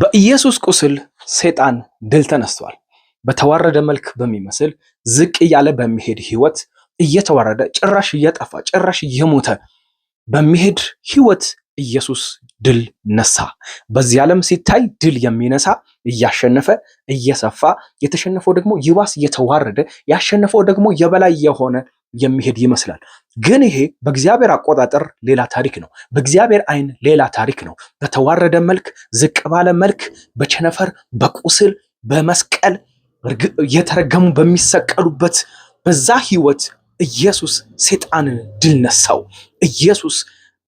በኢየሱስ ቁስል ሰይጣን ድል ተነስቷል። በተዋረደ መልክ በሚመስል ዝቅ እያለ በሚሄድ ህይወት እየተዋረደ ጭራሽ እየጠፋ ጭራሽ እየሞተ በሚሄድ ህይወት ኢየሱስ ድል ነሳ። በዚህ ዓለም ሲታይ ድል የሚነሳ እያሸነፈ እየሰፋ የተሸነፈው ደግሞ ይባስ እየተዋረደ ያሸነፈው ደግሞ የበላይ የሆነ የሚሄድ ይመስላል። ግን ይሄ በእግዚአብሔር አቆጣጠር ሌላ ታሪክ ነው። በእግዚአብሔር አይን ሌላ ታሪክ ነው። በተዋረደ መልክ ዝቅ ባለ መልክ በቸነፈር በቁስል በመስቀል የተረገሙ በሚሰቀሉበት በዛ ህይወት ኢየሱስ ሰይጣንን ድል ነሳው። ኢየሱስ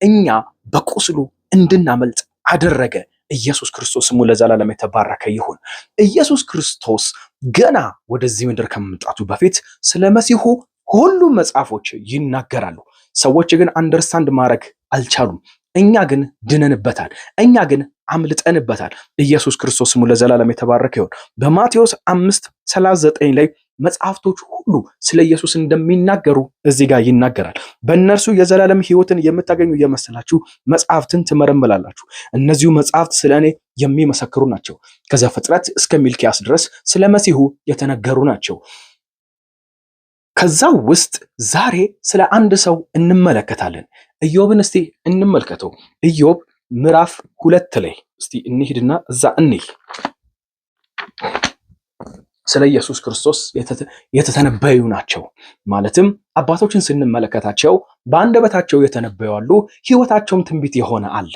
እኛ በቁስሉ እንድናመልጥ አደረገ። ኢየሱስ ክርስቶስ ስሙ ለዘላለም የተባረከ ይሁን። ኢየሱስ ክርስቶስ ገና ወደዚህ ምድር ከመምጣቱ በፊት ስለ መሲሁ ሁሉም መጽሐፎች ይናገራሉ። ሰዎች ግን አንደርስታንድ ማድረግ አልቻሉም። እኛ ግን ድነንበታል። እኛ ግን አምልጠንበታል። ኢየሱስ ክርስቶስ ስሙ ለዘላለም የተባረከ ይሁን። በማቴዎስ 5:39 ላይ መጽሐፍቶች ሁሉ ስለ ኢየሱስ እንደሚናገሩ እዚህ ጋር ይናገራል። በእነርሱ የዘላለም ሕይወትን የምታገኙ የመሰላችሁ መጽሐፍትን ትመረምራላችሁ። እነዚሁ መጽሐፍት ስለ እኔ የሚመሰክሩ ናቸው። ከዘፍጥረት እስከ ሚልክያስ ድረስ ስለ መሲሁ የተነገሩ ናቸው። ከዛ ውስጥ ዛሬ ስለ አንድ ሰው እንመለከታለን። ኢዮብን እስቲ እንመልከተው። ኢዮብ ምዕራፍ 2 ላይ እስቲ እንሂድና እዛ እንይ። ስለ ኢየሱስ ክርስቶስ የተተነበዩ ናቸው። ማለትም አባቶችን ስንመለከታቸው በአንደበታቸው የተነበዩ አሉ፣ ህይወታቸውም ትንቢት የሆነ አለ።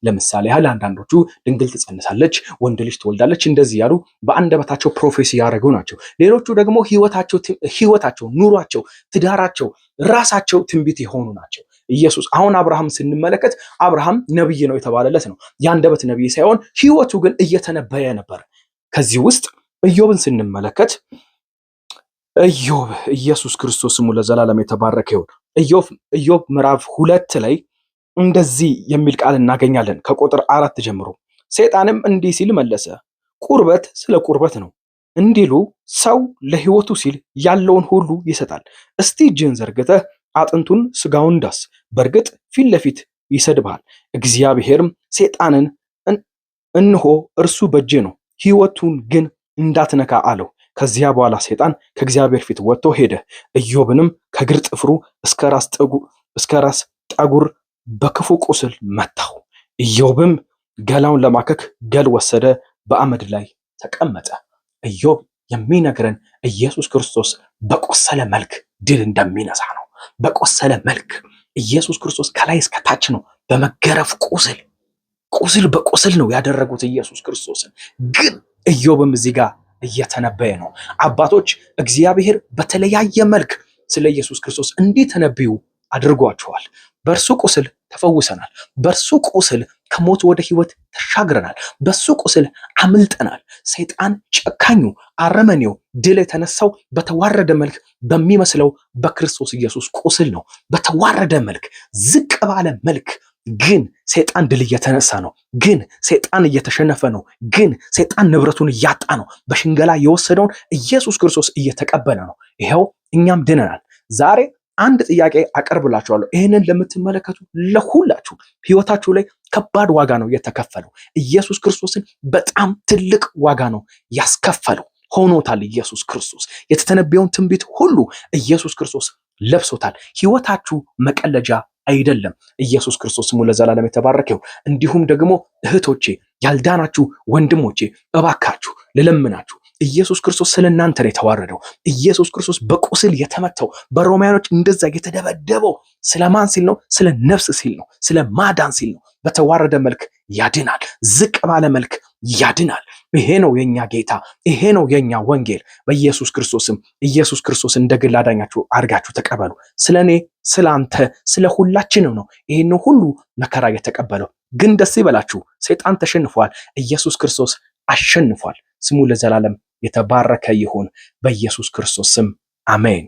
ለምሳሌ ያህል አንዳንዶቹ ድንግል ትጸንሳለች፣ ወንድ ልጅ ትወልዳለች፣ እንደዚህ ያሉ በአንደበታቸው ፕሮፌሲ ያደረጉ ናቸው። ሌሎቹ ደግሞ ህይወታቸው፣ ኑሯቸው፣ ትዳራቸው፣ ራሳቸው ትንቢት የሆኑ ናቸው። ኢየሱስ አሁን አብርሃም ስንመለከት አብርሃም ነብይ ነው የተባለለት ነው። የአንደበት ነብይ ሳይሆን ህይወቱ ግን እየተነበየ ነበር። ከዚህ ውስጥ ኢዮብን ስንመለከት ኢየሱስ ክርስቶስ ስሙ ለዘላለም የተባረከ ይሁን። ኢዮብ ምዕራፍ 2 ላይ እንደዚህ የሚል ቃል እናገኛለን ከቁጥር 4 ጀምሮ። ሰይጣንም እንዲህ ሲል መለሰ፣ ቁርበት ስለ ቁርበት ነው እንዲሉ ሰው ለህይወቱ ሲል ያለውን ሁሉ ይሰጣል። እስቲ እጅህን ዘርግተህ አጥንቱን ስጋውን ዳስ፣ በእርግጥ ፊት ለፊት ይሰድብሃል። እግዚአብሔርም ሰይጣንን እንሆ እርሱ በእጄ ነው፣ ህይወቱን ግን እንዳትነካ አለው። ከዚያ በኋላ ሰይጣን ከእግዚአብሔር ፊት ወጥቶ ሄደ። ኢዮብንም ከእግር ጥፍሩ እስከ ራስ ጠጉር በክፉ ቁስል መታው። ኢዮብም ገላውን ለማከክ ገል ወሰደ፣ በአመድ ላይ ተቀመጠ። ኢዮብ የሚነግረን ኢየሱስ ክርስቶስ በቆሰለ መልክ ድል እንደሚነሳ ነው። በቆሰለ መልክ ኢየሱስ ክርስቶስ ከላይ እስከ ታች ነው በመገረፍ ቁስል በቁስል ነው ያደረጉት ኢየሱስ ክርስቶስን። ግን ኢዮብም እዚህ ጋር እየተነበየ ነው። አባቶች እግዚአብሔር በተለያየ መልክ ስለ ኢየሱስ ክርስቶስ እንዲተነብዩ አድርጓቸዋል። በእርሱ ቁስል ተፈውሰናል። በእርሱ ቁስል ከሞት ወደ ህይወት ተሻግረናል። በሱ ቁስል አምልጠናል። ሰይጣን ጨካኙ አረመኔው ድል የተነሳው በተዋረደ መልክ በሚመስለው በክርስቶስ ኢየሱስ ቁስል ነው። በተዋረደ መልክ ዝቅ ባለ መልክ ግን ሰይጣን ድል እየተነሳ ነው። ግን ሰይጣን እየተሸነፈ ነው። ግን ሰይጣን ንብረቱን እያጣ ነው። በሽንገላ የወሰደውን ኢየሱስ ክርስቶስ እየተቀበለ ነው። ይሄው እኛም ድነናል። ዛሬ አንድ ጥያቄ አቀርብላችኋለሁ። ይህንን ለምትመለከቱ ለሁላችሁ ህይወታችሁ ላይ ከባድ ዋጋ ነው የተከፈለው። ኢየሱስ ክርስቶስን በጣም ትልቅ ዋጋ ነው ያስከፈለው። ሆኖታል። ኢየሱስ ክርስቶስ የተተነበየውን ትንቢት ሁሉ ኢየሱስ ክርስቶስ ለብሶታል። ህይወታችሁ መቀለጃ አይደለም። ኢየሱስ ክርስቶስ ስሙ ለዘላለም የተባረከ ይሁን። እንዲሁም ደግሞ እህቶቼ፣ ያልዳናችሁ ወንድሞቼ እባካችሁ ልለምናችሁ፣ ኢየሱስ ክርስቶስ ስለ እናንተ ነው የተዋረደው። ኢየሱስ ክርስቶስ በቁስል የተመተው በሮማያኖች እንደዛ የተደበደበው ስለማን ሲል ነው? ስለ ነፍስ ሲል ነው። ስለ ማዳን ሲል ነው። በተዋረደ መልክ ያድናል። ዝቅ ባለ መልክ ያድናል። ይሄ ነው የኛ ጌታ። ይሄ ነው የኛ ወንጌል። በኢየሱስ ክርስቶስም ኢየሱስ ክርስቶስ እንደ ግል አዳኛችሁ አድርጋችሁ ተቀበሉ። ስለኔ፣ ስላንተ፣ ስለ ሁላችንም ነው ይሄን ሁሉ መከራ የተቀበለው። ግን ደስ ይበላችሁ፣ ሰይጣን ተሸንፏል። ኢየሱስ ክርስቶስ አሸንፏል። ስሙ ለዘላለም የተባረከ ይሁን። በኢየሱስ ክርስቶስ ስም አሜን።